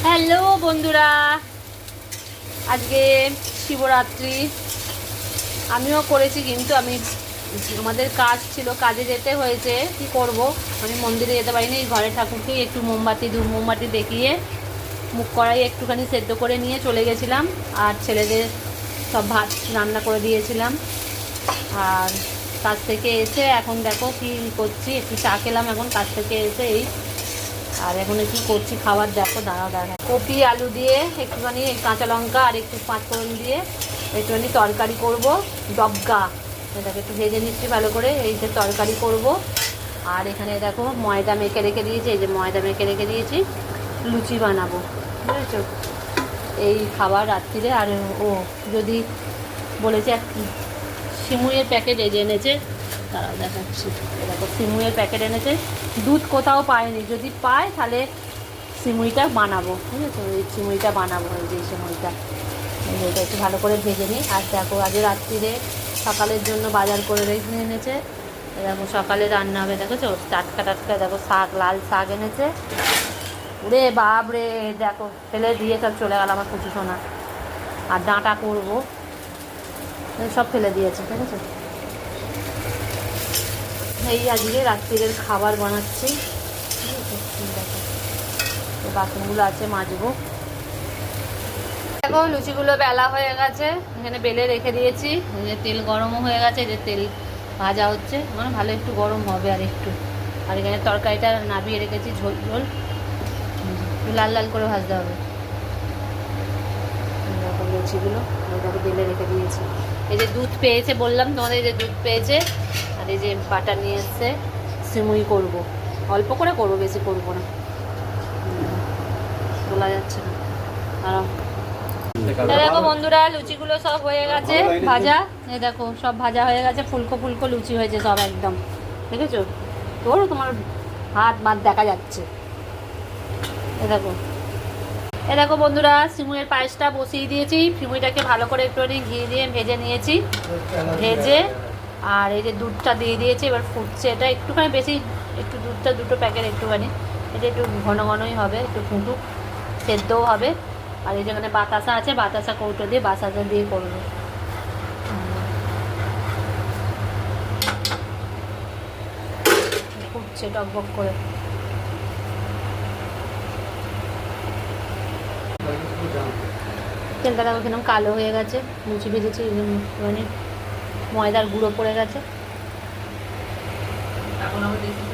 Hello বন্ধুরা, আজকে শিবরাত্রি। আমিও করেছি, কিন্তু আমাদের কাজ ছিল, কাজে যেতে হয়েছে। কি করব, আমি মন্দিরে যেতে পারিনি। ঘরে ঠাকুরকেই একটু ধূপ মোমবাতি দেখিয়ে মুখ কড়াই একটুখানি সেদ্ধ করে নিয়ে চলে গেছিলাম। আর ছেলেদের সব ভাত রান্না করে দিয়েছিলাম। আর কাজ থেকে এসে এখন দেখো কি করছি, একটু চা খেলাম এখন কাজ থেকে এসে। আর এখন কি করছি খাবার দেখো, দাঁড়াও। কপি আলু দিয়ে একটুখানি কাঁচা লঙ্কা আর একটু পাঁচফোড়ন দিয়ে একটুখানি তরকারি করব। ডবগা এটাকে একটু ভেজে নিচ্ছি ভালো করে। এই যে তরকারি করব। আর এখানে দেখো ময়দা মেখে রেখে দিয়েছি, এই যে ময়দা মেখে রেখে দিয়েছি, লুচি বানাবো, বুঝেছো? এই খাবার রাত্রিরে। আর ও যদি বলেছে সিমুইয়ের প্যাকেট এনেছে, তারাও দেখাচ্ছি। দেখো সিমুইয়ের প্যাকেট এনেছে। দুধ কোথাও পায়নি, যদি পায় তাহলে সিমুইটা বানাবো, ঠিক আছে? ওই সিমুইটা বানাবো, এই যে সিমুইটা এটা একটু ভালো করে ভেজে নিই। আর দেখো আজ রাত্রিরে সকালের জন্য বাজার করে রেখে এনেছে। দেখো সকালে রান্না হবে, দেখেছো? টাটকা টাটকা দেখো শাক, লাল শাক এনেছে। রে বাপ রে, দেখো ফেলে দিয়ে সব চলে গেল আমার কুচি সোনা। আর ডাঁটা করবো, সব ফেলে দিয়েছে, ঠিক আছে? এই আজকে রাত্রিরের খাবার বানাচ্ছি। দেখো বাসনগুলো আছে, মাজবো। দেখো লুচিগুলো বেলা হয়ে গেছে, এখানে বেলে রেখে দিয়েছি। এই যে তেল গরমও হয়ে গেছে, যে তেল ভাজা হচ্ছে, মানে ভালো একটু গরম হবে আর একটু। আর এখানে তরকারিটা নাবিয়ে রেখেছি, ঝোল ঝোল, একটু লাল লাল করে ভাজতে হবে। এরকম লুচিগুলো এইভাবে বেলে রেখে দিয়েছি। এই যে দুধ পেয়েছে, বললাম তোমাদের, এই যে দুধ পেয়েছে। আর এই যে বাটার নিয়ে এসছে, সিমুই করব, অল্প করে করব, বেশি করব না, তোলা যাচ্ছে না। আর দেখো বন্ধুরা, লুচিগুলো সব হয়ে গেছে ভাজা। এই দেখো সব ভাজা হয়ে গেছে, ফুলকো ফুলকো লুচি হয়েছে সব একদম, দেখেছো? তোমার হাত মাত দেখা যাচ্ছে। এ দেখো বন্ধুরা, সিমুইয়ের পায়েসটা বসিয়ে দিয়েছি। সিমুইটাকে ভালো করে একটুখানি ঘি দিয়ে ভেজে নিয়েছি, ভেজে। আর এই যে দুধটা দিয়ে দিয়েছি, এবার ফুটছে। এটা একটুখানি বেশি, একটু দুধটা দুটো প্যাকেট একটুখানি, এটা একটু ঘন ঘনই হবে, একটু ফুটুক, সেদ্ধও হবে। আর এই যেখানে বাতাসা আছে, বাতাসা কৌটো দিয়ে বাতাসা দিয়ে করবো। ফুটছে টকবক করে। তেলটা দেখো কিরকম কালো হয়ে গেছে, লুচি ভেজেছি, মানে ময়দার গুঁড়ো পড়ে গেছে। এখন আমি দেখছি